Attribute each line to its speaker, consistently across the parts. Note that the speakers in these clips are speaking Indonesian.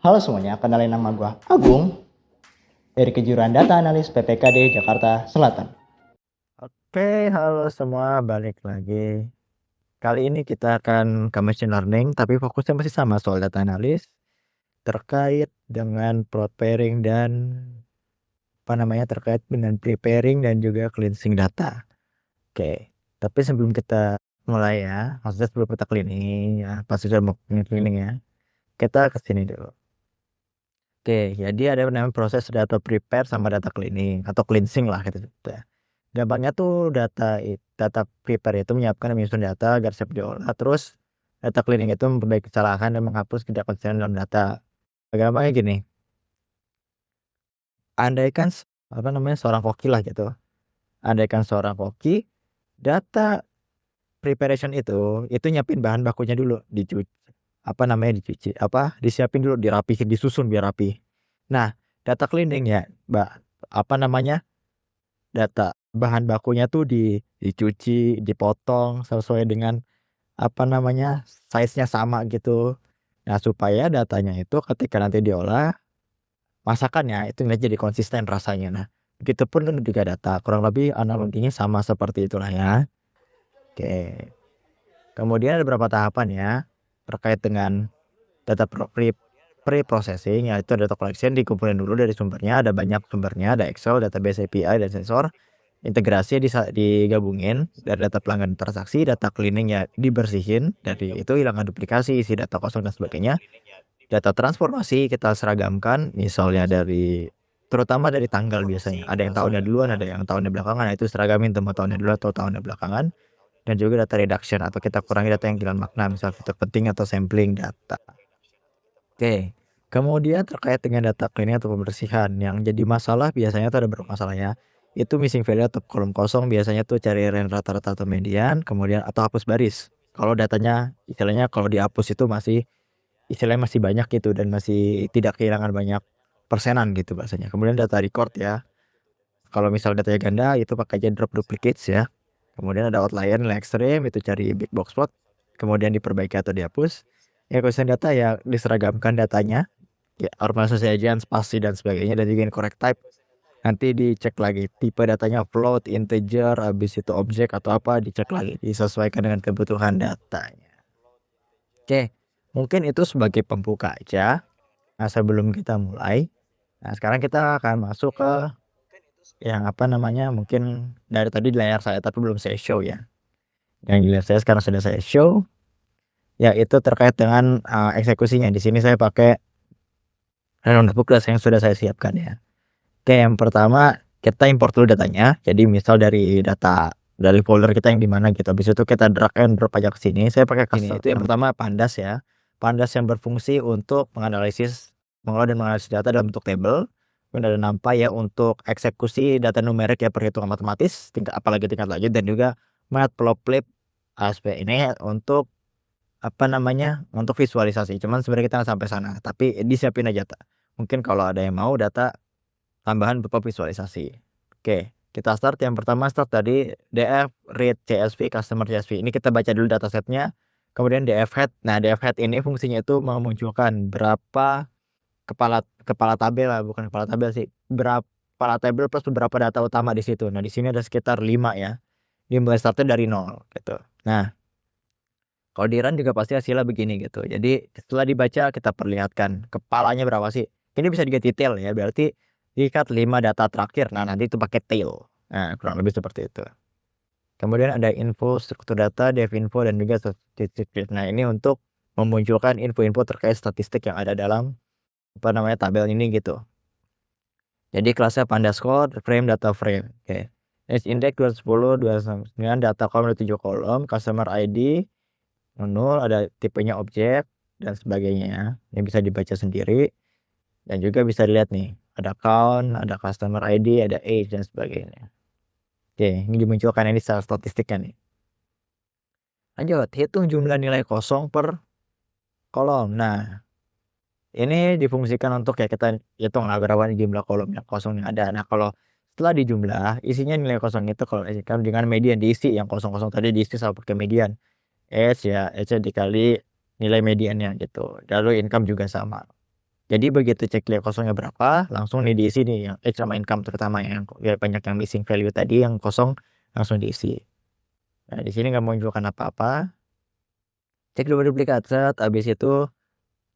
Speaker 1: Halo semuanya, kenalin nama gue Agung dari kejuruan Data Analis PPKD Jakarta Selatan.
Speaker 2: Oke, halo semua, balik lagi. Kali ini kita akan ke machine learning, tapi fokusnya masih sama soal data analis terkait dengan preparing dan terkait dengan preparing dan juga cleansing data. Oke, tapi sebelum kita mulai ya, maksudnya sebelum kita cleaning ya, pas sudah mau cleaning ya, kita ke sini dulu. Oke, jadi ada namanya proses data prepare sama data cleaning atau cleansing lah gitu ya. Gampangnya tuh data prepare itu menyiapkan dan menyusun data agar siap diolah, terus data cleaning itu memperbaiki kesalahan dan menghapus ketidakkonsistenan dalam data. Gampangnya gini, andaikan seorang koki lah gitu. Andaikan seorang koki, data preparation itu nyiapin bahan bakunya dulu, disiapin dulu, dirapihin, disusun biar rapi. Nah, data cleaning ya, data bahan bakunya tuh dicuci, dipotong sesuai dengan size-nya sama gitu. Nah, supaya datanya itu ketika nanti diolah, masakannya itu jadi konsisten rasanya. Nah, begitupun kan juga data, kurang lebih analoginya sama seperti itulah ya. Oke. Kemudian ada beberapa tahapan ya terkait dengan data pre-processing, yaitu data collection dikumpulin dulu dari sumbernya, ada banyak sumbernya, ada Excel, database API, dan sensor. Integrasi digabungin dari data pelanggan transaksi, data cleaning ya dibersihin, dari itu hilangkan duplikasi, isi data kosong dan sebagainya. Data transformasi kita seragamkan, misalnya terutama dari tanggal biasanya. Ada yang tahunnya duluan, ada yang tahunnya belakangan, itu seragamin tempat tahunnya dulu atau tahunnya belakangan. Dan juga data reduction atau kita kurangi data yang kehilangan makna, misal fitur penting atau sampling data. Oke. Kemudian terkait dengan data cleaning atau pembersihan, yang jadi masalah biasanya tuh ada beberapa masalah ya. Itu missing value atau kolom kosong, biasanya tuh cari range rata-rata atau median, kemudian atau hapus baris. Kalau datanya istilahnya kalau dihapus itu masih banyak gitu dan masih tidak kehilangan banyak persenan gitu bahasanya. Kemudian data record ya. Kalau misal datanya ganda itu pakai aja drop duplicates ya. Kemudian ada outlier nilai ekstrem, itu cari big box plot, kemudian diperbaiki atau dihapus. Ya consistent data ya diseragamkan datanya, ya normalisasi ajian, spasi dan sebagainya, dan juga correct type. Nanti dicek lagi tipe datanya float, integer, habis itu objek atau apa, dicek lagi, disesuaikan dengan kebutuhan datanya. Oke, mungkin itu sebagai pembuka aja. Nah, sebelum kita mulai, nah sekarang kita akan masuk ke yang mungkin dari tadi di layar saya tapi belum saya show ya. Yang di layar saya sekarang sudah saya show, yaitu terkait dengan eksekusinya. Di sini saya pakai notebook yang sudah saya siapkan ya. Oke, yang pertama kita import dulu datanya. Jadi misal dari folder kita yang di mana gitu. Habis itu kita drag and drop aja ke sini. Saya pakai sini. Itu yang pertama Pandas ya. Pandas yang berfungsi untuk mengolah dan menganalisis data dalam bentuk table. Kemudian ada NumPy ya untuk eksekusi data numerik ya, perhitungan matematis, apalagi tingkat lanjut, dan juga Matplotlib ASP ini untuk untuk visualisasi. Cuman sebenarnya kita nggak sampai sana, tapi disiapin aja mungkin kalau ada yang mau data tambahan berupa visualisasi. Oke, kita start. Yang pertama start tadi df read CSV customer CSV. Ini kita baca dulu datasetnya. Kemudian df head. Nah, df head ini fungsinya itu memunculkan berapa kepala tabel lah, bukan kepala tabel sih. Berapa kepala tabel plus beberapa data utama di situ. Nah, di sini ada sekitar 5 ya. Dimulai startnya dari 0 gitu. Nah, kalau di run juga pasti hasilnya begini gitu. Jadi setelah dibaca kita perlihatkan kepalanya berapa sih. Ini bisa diganti tail ya, berarti diikat 5 data terakhir. Nah, nanti itu pakai tail. Nah, kurang lebih seperti itu. Kemudian ada info, struktur data, dev info, dan juga statistik. Nah, ini untuk memunculkan info-info terkait statistik yang ada dalam tabel ini gitu. Jadi kelasnya pandas score, frame, data frame. Oke. Index 210, 209, data kolom ada 7 kolom, customer ID 0, ada tipenya objek dan sebagainya. Ini bisa dibaca sendiri dan juga bisa dilihat nih, ada count, ada customer ID, ada age dan sebagainya. Oke, ini dimunculkan ini secara statistiknya nih. Lanjut, hitung jumlah nilai kosong per kolom. Nah, ini difungsikan untuk ya kita hitung berapa jumlah kolom yang kosong yang ada. Nah, kalau setelah dijumlah, isinya nilai kosong itu kalau dengan median diisi, yang kosong-kosong tadi diisi sama pakai median. H ya, H dikali nilai mediannya gitu. Lalu income juga sama. Jadi begitu cek nilai kosongnya berapa, langsung nih diisi nih yang sama income terutama yang ya banyak yang missing value tadi yang kosong langsung diisi. Nah, di sini nggak menunjukkan apa-apa. Cek dulu duplikat, set, habis itu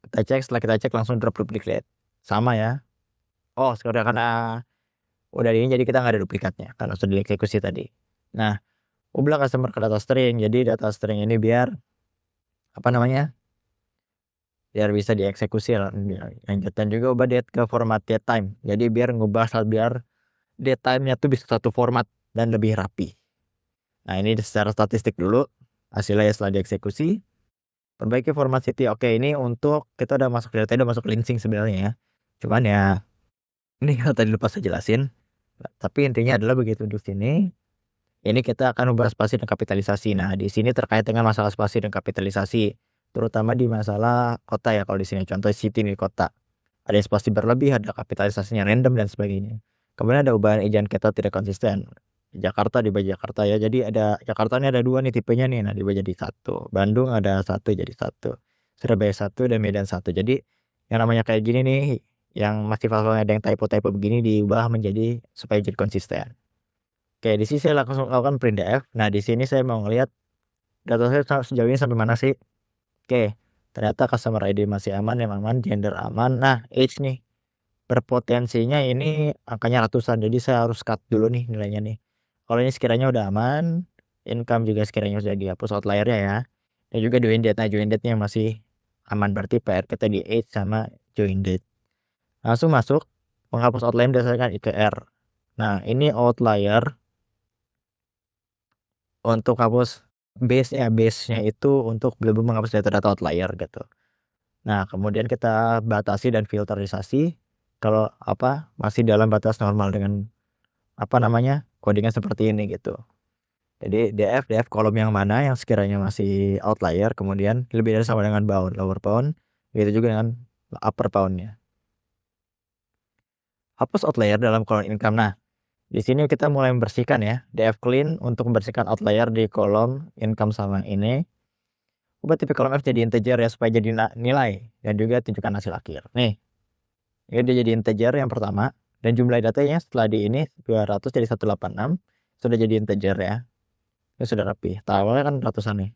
Speaker 2: kita cek, setelah kita cek langsung drop duplicate. Sama ya. Oh, sekarang karena udah ini jadi kita nggak ada duplikatnya karena sudah dieksekusi tadi. Nah, ubah customer ke data string. Jadi data string ini biar apa namanya? Biar bisa dieksekusi lanjutan juga ubah date ke format datetime. Jadi biar biar datetime-nya tuh bisa satu format dan lebih rapi. Nah, ini secara statistik dulu hasilnya setelah dieksekusi. Perbaiki format city. Oke, ini untuk kita udah masuk data, udah masuk linking sebenarnya ya. Cuman ya ini kalau tadi lupa saya jelasin. Tapi intinya adalah begitu di sini. Ini kita akan membahas spasi dan kapitalisasi. Nah, di sini terkait dengan masalah spasi dan kapitalisasi, terutama di masalah kota ya. Kalau di sini contoh city nih kota. Ada spasi berlebih, ada kapitalisasinya random dan sebagainya. Kemudian ada ubahan ejaan kita tidak konsisten. Jakarta dibagi Jakarta ya. Jadi ada Jakarta ini ada 2 nih tipenya nih. Nah, dibagi jadi 1. Bandung ada 1 jadi 1. Surabaya 1 dan Medan 1. Jadi yang namanya kayak gini nih, yang masih file-filenya ada yang typo-typo begini diubah menjadi supaya jadi konsisten. Oke, di sini saya langsung lakukan printf. Nah, di sini saya mau ngelihat data saya sejauh ini sampai mana sih. Oke, ternyata customer ID masih aman, name aman, gender aman. Nah, age nih berpotensinya ini angkanya ratusan, jadi saya harus cut dulu nih nilainya nih. Kalau ini sekiranya udah aman, income juga sekiranya sudah dihapus outlier-nya ya. Dan juga join date. Nah, join date-nya masih aman, berarti PR kita di age sama join date. Langsung masuk menghapus outlier berdasarkan ITR. Nah, ini outlier untuk hapus base-nya itu untuk belum menghapus data-data outlier gitu. Nah, kemudian kita batasi dan filterisasi kalau apa masih dalam batas normal dengan apa namanya codingnya seperti ini gitu. Jadi df kolom yang mana yang sekiranya masih outlier, kemudian lebih dari sama dengan bound, lower bound, begitu juga dengan upper boundnya. Hapus outlier dalam kolom income. Nah, di sini kita mulai membersihkan ya, df clean untuk membersihkan outlier di kolom income sama ini. Ubah tipe kolom F jadi integer ya supaya jadi nilai dan juga tunjukkan hasil akhir. Nih, ini dia jadi integer yang pertama dan jumlah datanya setelah di ini 200 jadi 186 sudah jadi integer ya. Ini sudah rapi. Awalnya kan ratusan nih.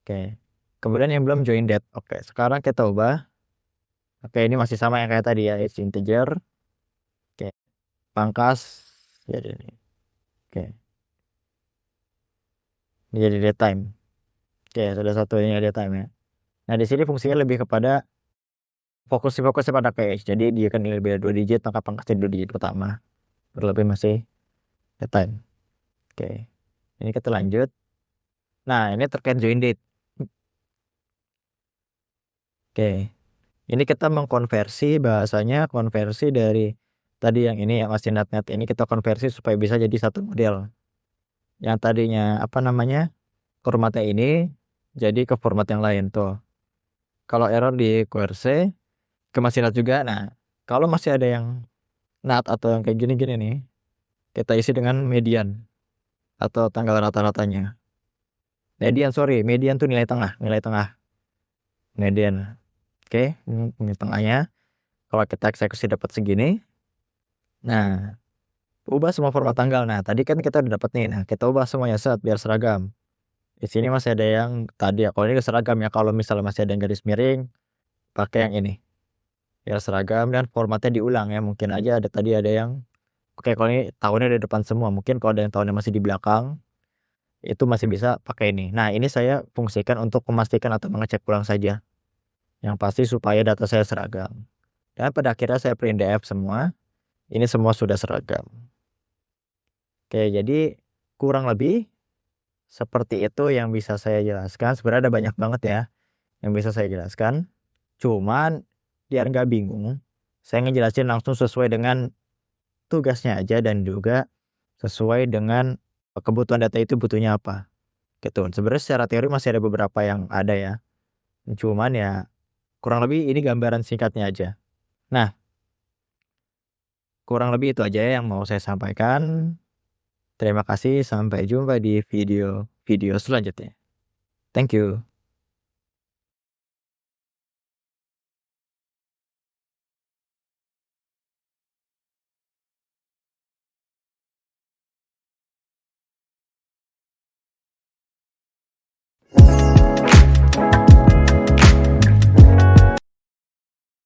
Speaker 2: Oke. Kemudian yang belum join date. Oke, sekarang kita ubah. Oke, ini masih sama yang kayak tadi ya, it's integer. Oke. Pangkas jadi ini. Oke. Ini jadi datetime. Oke, sudah satu ini datetime ya. Nah, di sini fungsinya lebih kepada fokusnya pada cache. Jadi dia kan lebih dari 2 digit, maka pangkasnya 2 digit pertama. Berlebih masih datetime. Oke. Ini kita lanjut. Nah, ini terkait join date. Oke. Ini kita mengkonversi bahasanya konversi dari tadi yang ini yang masih net ini kita konversi supaya bisa jadi satu model. Yang tadinya apa namanya? Formatnya ini jadi ke format yang lain tuh. Kalau error di QRC ke masih NAT juga. Nah, kalau masih ada yang NAT atau yang kayak gini-gini nih, kita isi dengan median atau tanggal rata-ratanya. Median tuh nilai tengah. Median. Oke, ini tengahnya. Kalau kita eksekusi dapat segini. Nah, ubah semua format tanggal. Nah, tadi kan kita udah dapat nih. Nah, kita ubah semuanya set biar seragam. Di sini masih ada yang tadi ya. Kalau ini seragam ya. Kalau misalnya masih ada yang garis miring, pakai yang ini. Biar seragam dan formatnya diulang ya. Mungkin aja ada tadi ada yang oke, kalau ini tahunnya di depan semua. Mungkin kalau ada yang tahunnya masih di belakang, itu masih bisa pakai ini. Nah, ini saya fungsikan untuk memastikan atau mengecek ulang saja. Yang pasti supaya data saya seragam. Dan pada akhirnya saya print df semua. Ini semua sudah seragam. Oke, jadi kurang lebih seperti itu yang bisa saya jelaskan. Sebenarnya ada banyak banget ya yang bisa saya jelaskan. Cuman biar nggak bingung, saya ngejelasin langsung sesuai dengan tugasnya aja dan juga sesuai dengan kebutuhan data itu butuhnya apa. Gitu. Sebenarnya secara teori masih ada beberapa yang ada ya. Cuman ya kurang lebih ini gambaran singkatnya aja. Nah, kurang lebih itu aja yang mau saya sampaikan. Terima kasih, sampai jumpa di video selanjutnya. Thank you.